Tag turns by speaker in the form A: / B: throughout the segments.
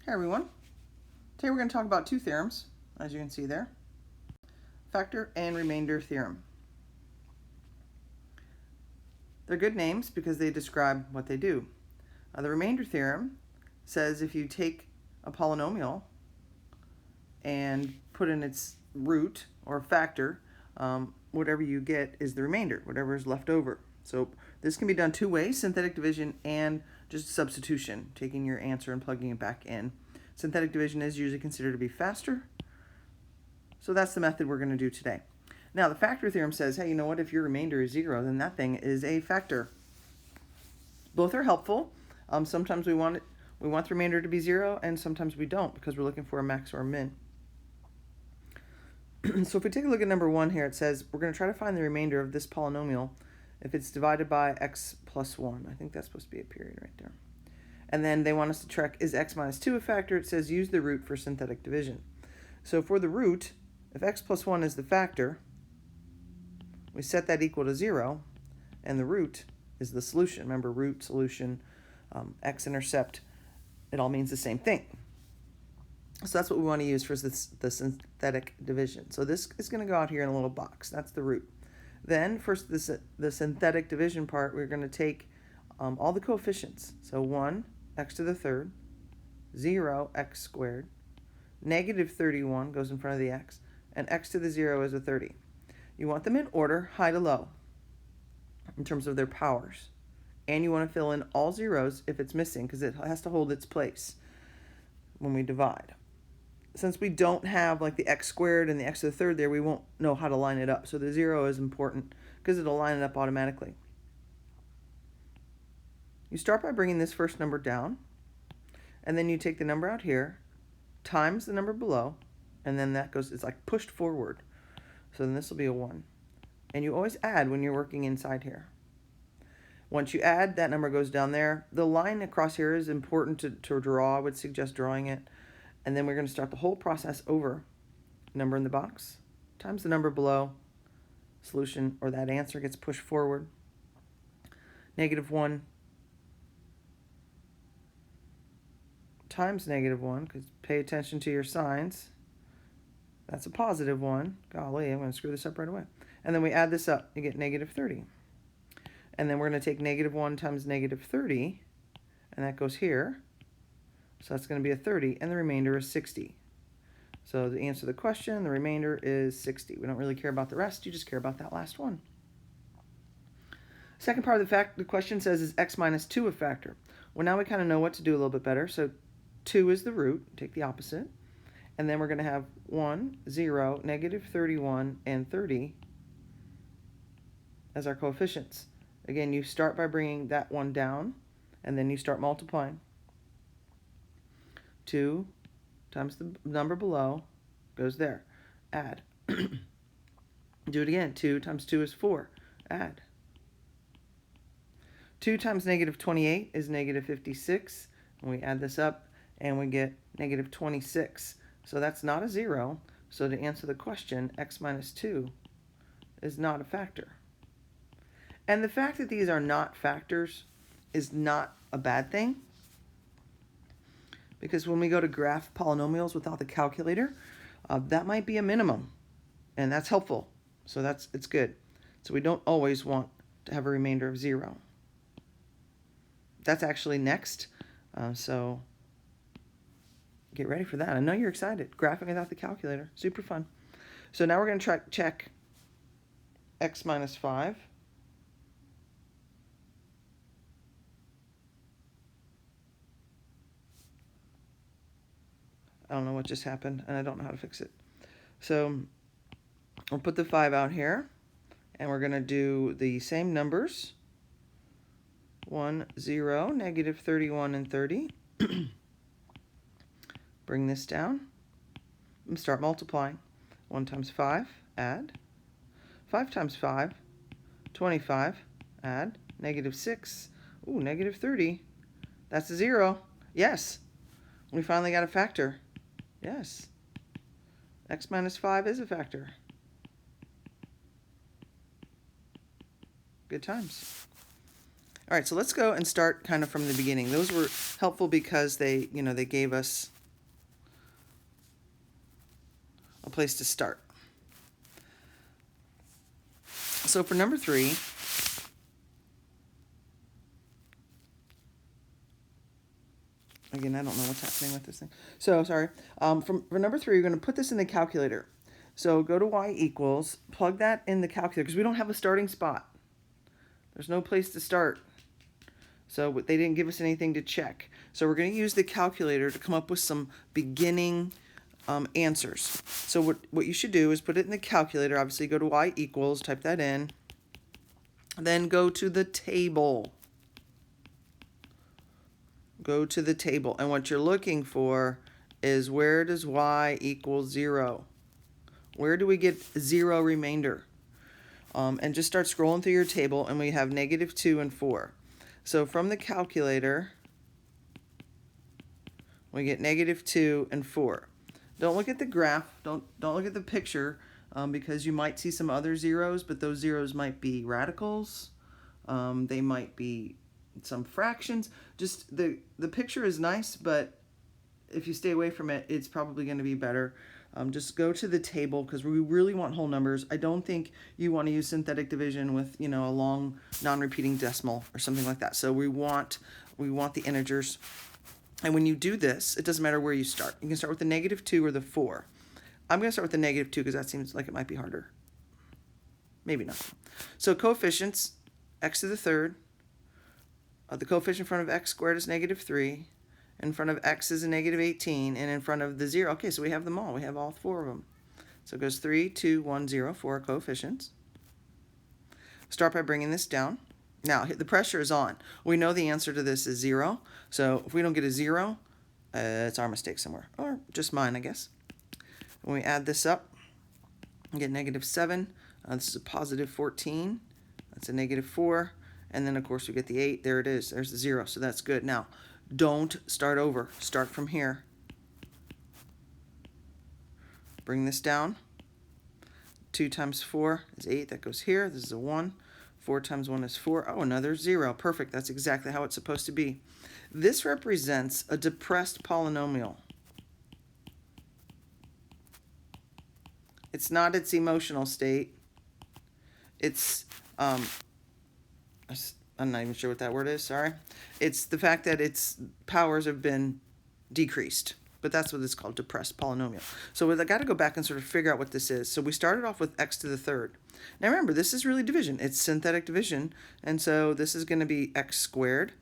A: Hey everyone. Today we're going to talk about two theorems, as you can see there. Factor and remainder theorem. They're good names because they describe what they do. The remainder theorem says if you take a polynomial and put in its root or factor, whatever you get is the remainder, whatever is left over. So this can be done two ways, synthetic division and just substitution, taking your answer and plugging it back in. Synthetic division is usually considered to be faster, so that's the method we're going to do today. Now the factor theorem says, hey, you know what, if your remainder is 0, then that thing is a factor. Both are helpful. Sometimes we want the remainder to be 0, and sometimes we don't because we're looking for a max or a min. So if we take a look at number 1 here, it says we're going to try to find the remainder of this polynomial if it's divided by x plus 1. I think that's supposed to be a period right there. And then they want us to check, is x minus 2 a factor? It says use the root for synthetic division. So for the root, if x plus 1 is the factor, we set that equal to 0, and the root is the solution. Remember, root, solution, x-intercept, it all means the same thing. So that's what we want to use for the synthetic division. So this is going to go out here in a little box. That's the root. Then for the synthetic division part, we're going to take all the coefficients. So 1, x to the third, 0, x squared, negative 31 goes in front of the x, and x to the 0 is a 30. You want them in order, high to low, in terms of their powers. And you want to fill in all zeros if it's missing, because it has to hold its place when we divide. Since we don't have like the x squared and the x to the third there, we won't know how to line it up. So the 0 is important because it'll line it up automatically. You start by bringing this first number down, and then you take the number out here, times the number below, and then that goes, it's like pushed forward. So then this will be a 1. And you always add when you're working inside here. Once you add, that number goes down there. The line across here is important to draw. I would suggest drawing it. And then we're going to start the whole process over. Number in the box times the number below, solution, or that answer gets pushed forward. Negative 1 times negative 1, because pay attention to your signs. That's a positive 1. Golly, I'm going to screw this up right away. And then we add this up. You get negative 30. And then we're going to take negative 1 times negative 30, and that goes here. So that's going to be a 30, and the remainder is 60. So to answer the question, the remainder is 60. We don't really care about the rest. You just care about that last one. Second part of the question says, is x minus 2 a factor? Well, now we kind of know what to do a little bit better. So 2 is the root. Take the opposite. And then we're going to have 1, 0, negative 31, and 30 as our coefficients. Again, you start by bringing that one down, and then you start multiplying. 2 times the number below goes there. Add. Do it again. 2 times 2 is 4. Add. 2 times negative 28 is negative 56. And we add this up, and we get negative 26. So that's not a 0. So to answer the question, x minus 2 is not a factor. And the fact that these are not factors is not a bad thing, because when we go to graph polynomials without the calculator, that might be a minimum, and that's helpful. So it's good. So we don't always want to have a remainder of 0. That's actually next, so get ready for that. I know you're excited. Graphing without the calculator, super fun. So now we're going to check x minus 5. I don't know what just happened, and I don't know how to fix it. So we'll put the 5 out here, and we're going to do the same numbers. 1, 0, negative 31, and 30. Bring this down and start multiplying. 1 times 5, add. 5 times 5, 25, add. Negative 6, ooh, negative 30. That's a 0. Yes, we finally got a factor. Yes, x minus 5 is a factor. Good times. All right, so let's go and start kind of from the beginning. Those were helpful because they gave us a place to start. So for number 3, again, I don't know what's happening with this thing. So, sorry. For number 3, you're going to put this in the calculator. So go to y equals, plug that in the calculator, because we don't have a starting spot. There's no place to start. So they didn't give us anything to check. So we're going to use the calculator to come up with some beginning answers. So what you should do is put it in the calculator. Obviously, go to y equals, type that in. Then go to the table. Go to the table. And what you're looking for is, where does y equal 0? Where do we get 0 remainder? And just start scrolling through your table, and we have -2 and 4. So from the calculator, we get -2 and 4. Don't look at the graph. Don't look at the picture, because you might see some other zeros, but those zeros might be radicals. They might be some fractions. Just the picture is nice, but if you stay away from it, it's probably going to be better. Just go to the table, because we really want whole numbers. I don't think you want to use synthetic division with, a long non-repeating decimal or something like that. So we want the integers. And when you do this, it doesn't matter where you start. You can start with the -2 or the 4. I'm going to start with the -2 because that seems like it might be harder. Maybe not. So coefficients, x to the third. The coefficient in front of x squared is -3. In front of x is a -18, and in front of the 0, okay, so we have them all. We have all 4 of them. So it goes 3, 2, 1, 0, 4 coefficients. Start by bringing this down. Now, the pressure is on. We know the answer to this is 0, so if we don't get a 0, it's our mistake somewhere, or just mine, I guess. When we add this up, we get -7. This is a +14. That's a -4. And then, of course, we get the 8. There it is. There's the 0, so that's good. Now, don't start over. Start from here. Bring this down. 2 times 4 is 8. That goes here. This is a 1. 4 times 1 is 4. Oh, another 0. Perfect. That's exactly how it's supposed to be. This represents a depressed polynomial. It's not its emotional state. It's, I'm not even sure what that word is, sorry. It's the fact that its powers have been decreased. But that's what it's called, depressed polynomial. So we've got to go back and sort of figure out what this is. So we started off with x to the third. Now remember, this is really division. It's synthetic division. And so this is going to be x squared.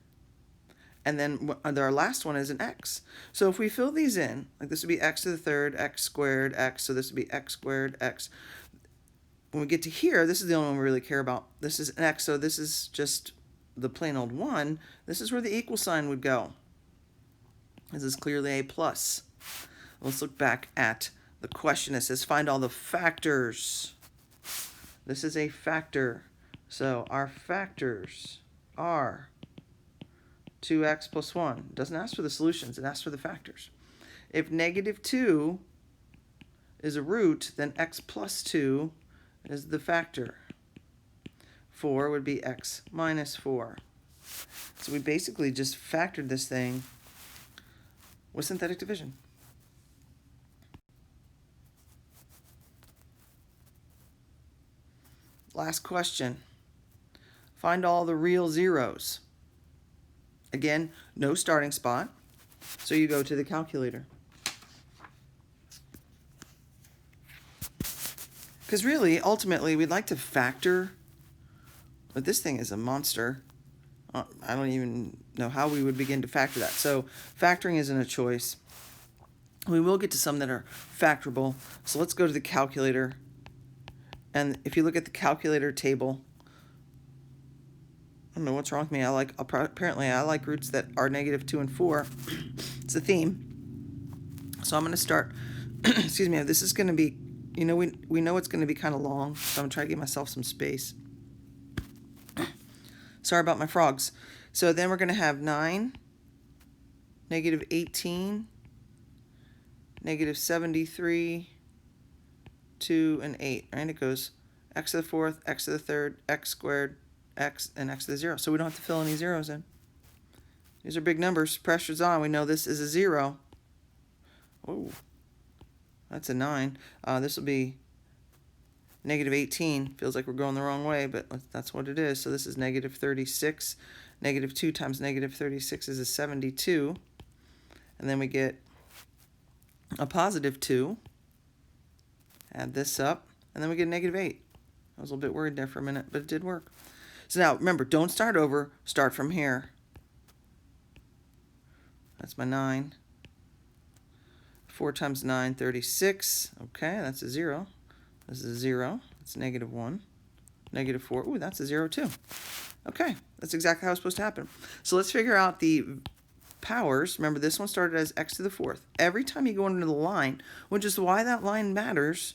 A: And then our last one is an x. So if we fill these in, like this would be x to the third, x squared, x. So this would be x squared, x. When we get to here, this is the only one we really care about. This is an x, so this is just the plain old 1. This is where the equal sign would go. This is clearly a plus. Let's look back at the question. It says find all the factors. This is a factor. So our factors are 2x plus 1. It doesn't ask for the solutions. It asks for the factors. If -2 is a root, then x plus 2 is the factor. 4 would be x minus 4. So we basically just factored this thing with synthetic division. Last question. Find all the real zeros. Again, no starting spot, so you go to the calculator. Because really, ultimately, we'd like to factor, but this thing is a monster. I don't even know how we would begin to factor that. So factoring isn't a choice. We will get to some that are factorable. So let's go to the calculator. And if you look at the calculator table, I don't know what's wrong with me. Apparently I like roots that are -2 and 4. It's a theme. So I'm going to start, excuse me, this is going to be, we know it's going to be kind of long, so I'm trying to give myself some space. Sorry about my frogs. So then we're going to have 9, -18, -73, 2, and 8. Right? It goes x to the fourth, x to the third, x squared, x, and x to the 0. So we don't have to fill any zeros in. These are big numbers. Pressure's on. We know this is a 0. Oh, that's a 9. This will be negative 18. Feels like we're going the wrong way, but that's what it is. So this is negative 36. Negative 2 times negative 36 is a 72. And then we get a positive 2. Add this up. And then we get a negative 8. I was a little bit worried there for a minute, but it did work. So now, remember, don't start over. Start from here. That's my 9. 4 times 9, 36. Okay, that's a 0. This is a 0. That's negative 1. Negative 4. Ooh, that's a 0 too. Okay, that's exactly how it's supposed to happen. So let's figure out the powers. Remember, this one started as x to the 4th. Every time you go into the line, which is why that line matters,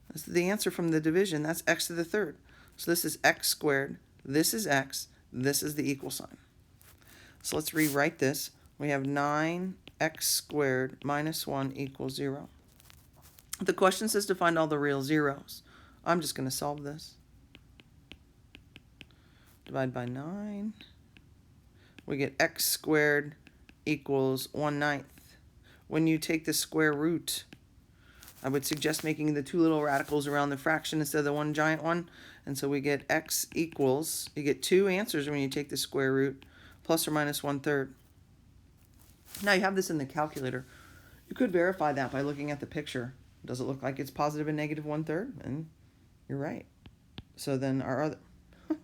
A: that's the answer from the division. That's x to the 3rd. So this is x squared. This is x. This is the equal sign. So let's rewrite this. We have 9x squared minus 1 equals 0. The question says to find all the real zeros. I'm just going to solve this. Divide by 9. We get x squared equals 1/9. When you take the square root, I would suggest making the two little radicals around the fraction instead of the one giant one. And so we get x equals, you get two answers when you take the square root, plus or minus 1/3. Now you have this in the calculator. You could verify that by looking at the picture. Does it look like it's positive and negative 1/3? And you're right. So then our other, I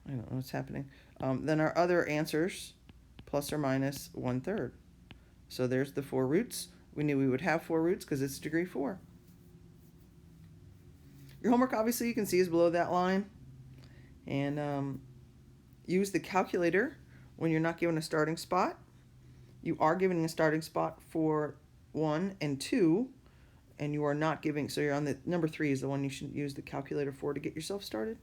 A: don't know what's happening. Then our other answers, plus or minus 1/3. So there's the 4 roots. We knew we would have 4 roots because it's degree 4. Your homework, obviously, you can see is below that line. And use the calculator when you're not given a starting spot. You are given a starting spot for 1 and 2, and you are not giving, so you're on the number 3 is the one you should use the calculator for to get yourself started.